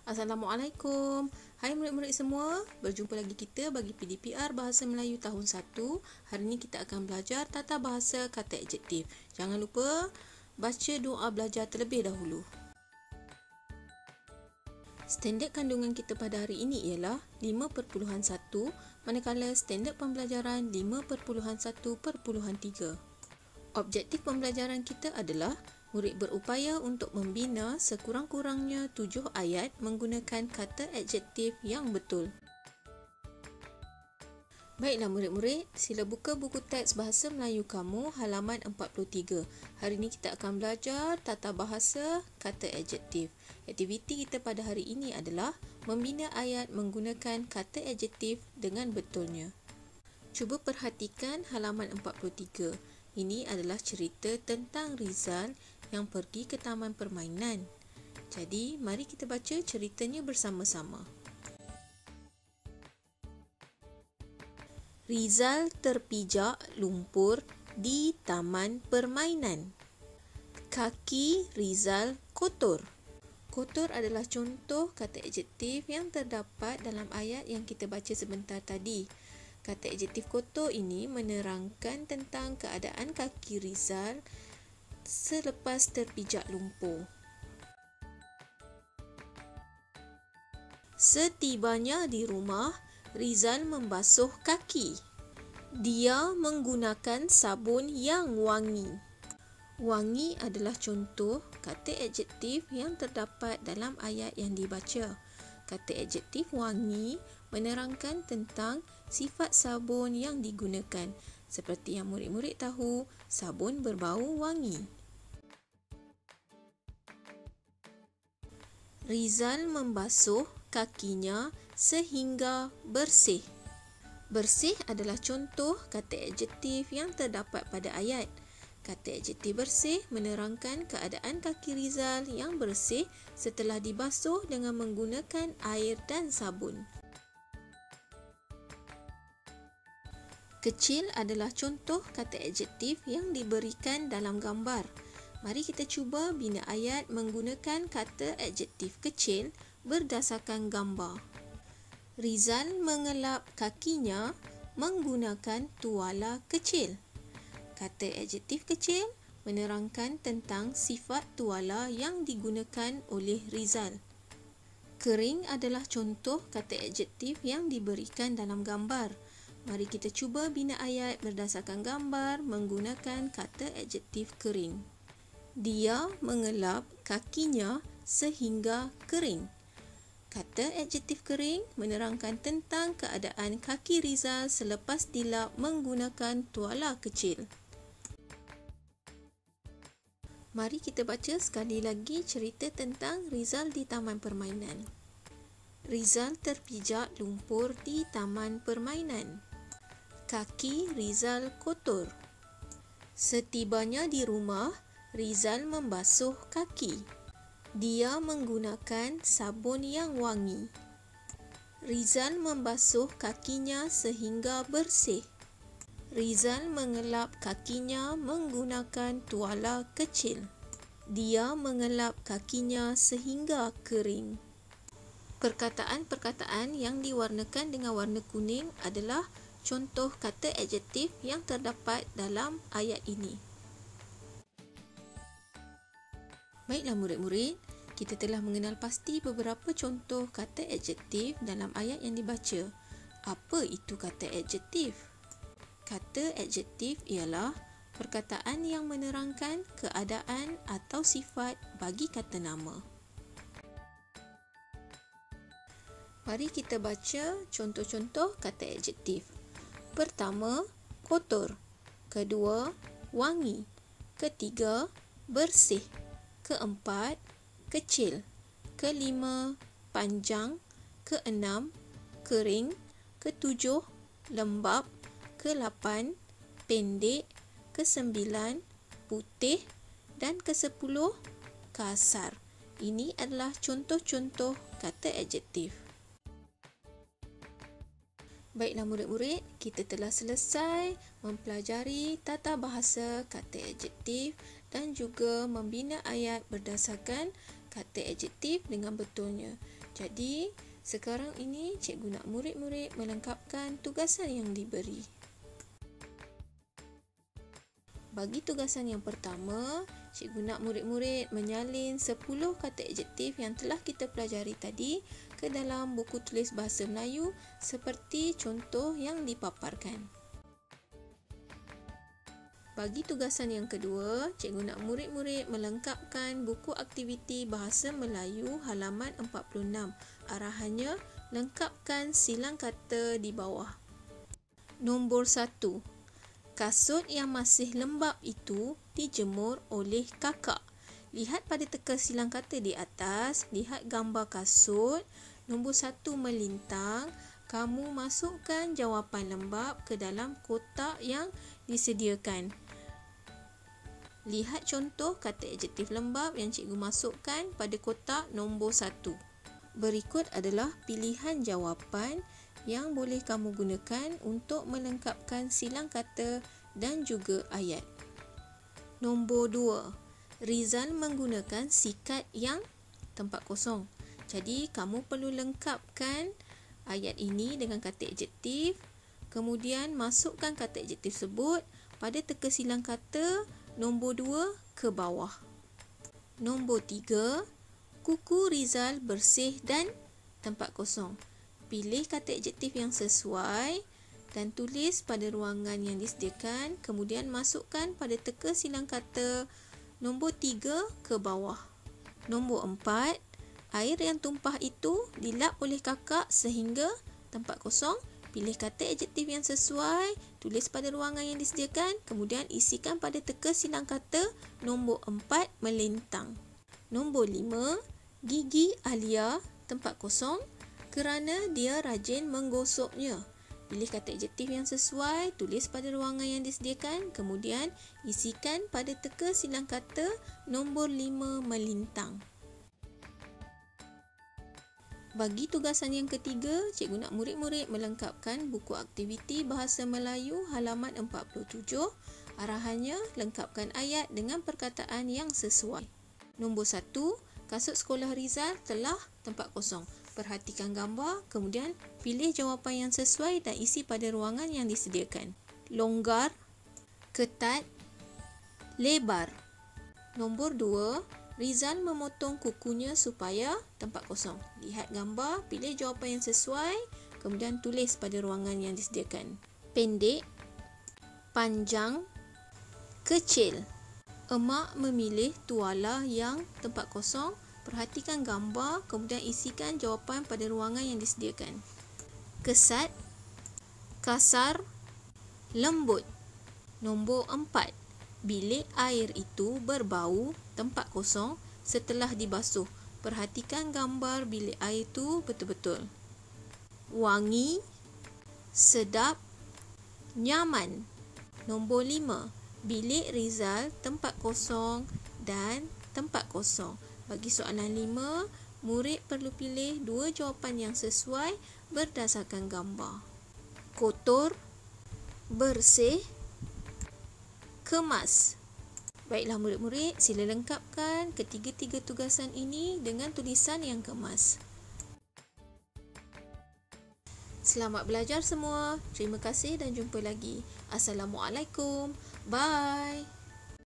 Assalamualaikum. Hai murid-murid semua, berjumpa lagi kita bagi PDPR Bahasa Melayu tahun 1. Hari ini kita akan belajar tata bahasa kata adjektif. Jangan lupa baca doa belajar terlebih dahulu. Standard kandungan kita pada hari ini ialah 5.1, manakala standard pembelajaran 5.1.3. Objektif pembelajaran kita adalah murid berupaya untuk membina sekurang-kurangnya 7 ayat menggunakan kata adjektif yang betul. Baiklah murid-murid, sila buka buku teks Bahasa Melayu kamu halaman 43. Hari ini kita akan belajar tata bahasa kata adjektif. Aktiviti kita pada hari ini adalah membina ayat menggunakan kata adjektif dengan betulnya. Cuba perhatikan halaman 43. Ini adalah cerita tentang Rizal yang pergi ke taman permainan. Jadi, mari kita baca ceritanya bersama-sama. Rizal terpijak lumpur di taman permainan. Kaki Rizal kotor. Kotor adalah contoh kata adjektif yang terdapat dalam ayat yang kita baca sebentar tadi. Kata adjektif kotor ini menerangkan tentang keadaan kaki Rizal selepas terpijak lumpur. Setibanya di rumah, Rizal membasuh kaki. Dia menggunakan sabun yang wangi. Wangi adalah contoh kata adjektif yang terdapat dalam ayat yang dibaca. Kata adjektif wangi menerangkan tentang sifat sabun yang digunakan. Seperti yang murid-murid tahu, sabun berbau wangi. Rizal membasuh kakinya sehingga bersih. Bersih adalah contoh kata adjektif yang terdapat pada ayat. Kata adjektif bersih menerangkan keadaan kaki Rizal yang bersih setelah dibasuh dengan menggunakan air dan sabun. Kecil adalah contoh kata adjektif yang diberikan dalam gambar. Mari kita cuba bina ayat menggunakan kata adjektif kecil berdasarkan gambar. Rizal mengelap kakinya menggunakan tuala kecil. Kata adjektif kecil menerangkan tentang sifat tuala yang digunakan oleh Rizal. Kering adalah contoh kata adjektif yang diberikan dalam gambar. Mari kita cuba bina ayat berdasarkan gambar menggunakan kata adjektif kering. Dia mengelap kakinya sehingga kering. Kata adjektif kering menerangkan tentang keadaan kaki Rizal selepas dilap menggunakan tuala kecil. Mari kita baca sekali lagi cerita tentang Rizal di taman permainan. Rizal terpijak lumpur di taman permainan. Kaki Rizal kotor. Setibanya di rumah, Rizal membasuh kaki. Dia menggunakan sabun yang wangi. Rizal membasuh kakinya sehingga bersih. Rizal mengelap kakinya menggunakan tuala kecil. Dia mengelap kakinya sehingga kering. Perkataan-perkataan yang diwarnakan dengan warna kuning adalah contoh kata adjektif yang terdapat dalam ayat ini. Baiklah murid-murid, kita telah mengenal pasti beberapa contoh kata adjektif dalam ayat yang dibaca. Apa itu kata adjektif? Kata adjektif ialah perkataan yang menerangkan keadaan atau sifat bagi kata nama. Mari kita baca contoh-contoh kata adjektif. Pertama, kotor. Kedua, wangi. Ketiga, bersih. Keempat, kecil. Kelima, panjang. Keenam, kering. Ketujuh, lembap. Ke-8, pendek. Ke-9, putih. Dan ke-10, kasar. Ini adalah contoh-contoh kata adjektif. Baiklah murid-murid, kita telah selesai mempelajari tata bahasa kata adjektif dan juga membina ayat berdasarkan kata adjektif dengan betulnya. Jadi, sekarang ini cikgu nak murid-murid melengkapkan tugasan yang diberi. Bagi tugasan yang pertama, cikgu nak murid-murid menyalin 10 kata adjektif yang telah kita pelajari tadi ke dalam buku tulis bahasa Melayu seperti contoh yang dipaparkan. Bagi tugasan yang kedua, cikgu nak murid-murid melengkapkan buku aktiviti bahasa Melayu halaman 46. Arahannya, lengkapkan silang kata di bawah. Nombor 1. Kasut yang masih lembap itu dijemur oleh kakak. Lihat pada teka silang kata di atas, lihat gambar kasut. Nombor 1 melintang. Kamu masukkan jawapan lembap ke dalam kotak yang disediakan. Lihat contoh kata adjektif lembap yang cikgu masukkan pada kotak nombor 1. Berikut adalah pilihan jawapan yang boleh kamu gunakan untuk melengkapkan silang kata dan juga ayat. Nombor 2. Rizal menggunakan sikat yang tempat kosong. Jadi, kamu perlu lengkapkan ayat ini dengan kata adjektif. Kemudian, masukkan kata adjektif tersebut pada teka silang kata nombor 2 ke bawah. Nombor 3. Kuku Rizal bersih dan tempat kosong. Pilih kata adjektif yang sesuai dan tulis pada ruangan yang disediakan. Kemudian masukkan pada teka silang kata nombor 3 ke bawah. Nombor 4. Air yang tumpah itu dilap oleh kakak sehingga tempat kosong. Pilih kata adjektif yang sesuai, tulis pada ruangan yang disediakan. Kemudian isikan pada teka silang kata nombor 4 melintang. Nombor 5. Gigi Alia tempat kosong kerana dia rajin menggosoknya. Pilih kata adjektif yang sesuai, tulis pada ruangan yang disediakan, kemudian isikan pada teka silang kata nombor 5 melintang. Bagi tugasan yang ketiga, cikgu nak murid-murid melengkapkan buku aktiviti bahasa Melayu halaman 47. Arahannya, lengkapkan ayat dengan perkataan yang sesuai. Nombor 1, kasut sekolah Rizal telah tempat kosong. Perhatikan gambar, kemudian pilih jawapan yang sesuai dan isi pada ruangan yang disediakan. Longgar, ketat, lebar. Nombor 2, Rizal memotong kukunya supaya tempat kosong. Lihat gambar, pilih jawapan yang sesuai, kemudian tulis pada ruangan yang disediakan. Pendek, panjang, kecil. Emak memilih tuala yang tempat kosong. Perhatikan gambar, kemudian isikan jawapan pada ruangan yang disediakan. Kesat, kasar, lembut. Nombor 4. Bilik air itu berbau tempat kosong setelah dibasuh. Perhatikan gambar bilik air itu betul-betul. Wangi, sedap, nyaman. Nombor 5. Bilik Rizal tempat kosong dan tempat kosong. Bagi soalan 5, murid perlu pilih 2 jawapan yang sesuai berdasarkan gambar. Kotor, bersih, kemas. Baiklah murid-murid, sila lengkapkan ketiga-tiga tugasan ini dengan tulisan yang kemas. Selamat belajar semua. Terima kasih dan jumpa lagi. Assalamualaikum. Bye.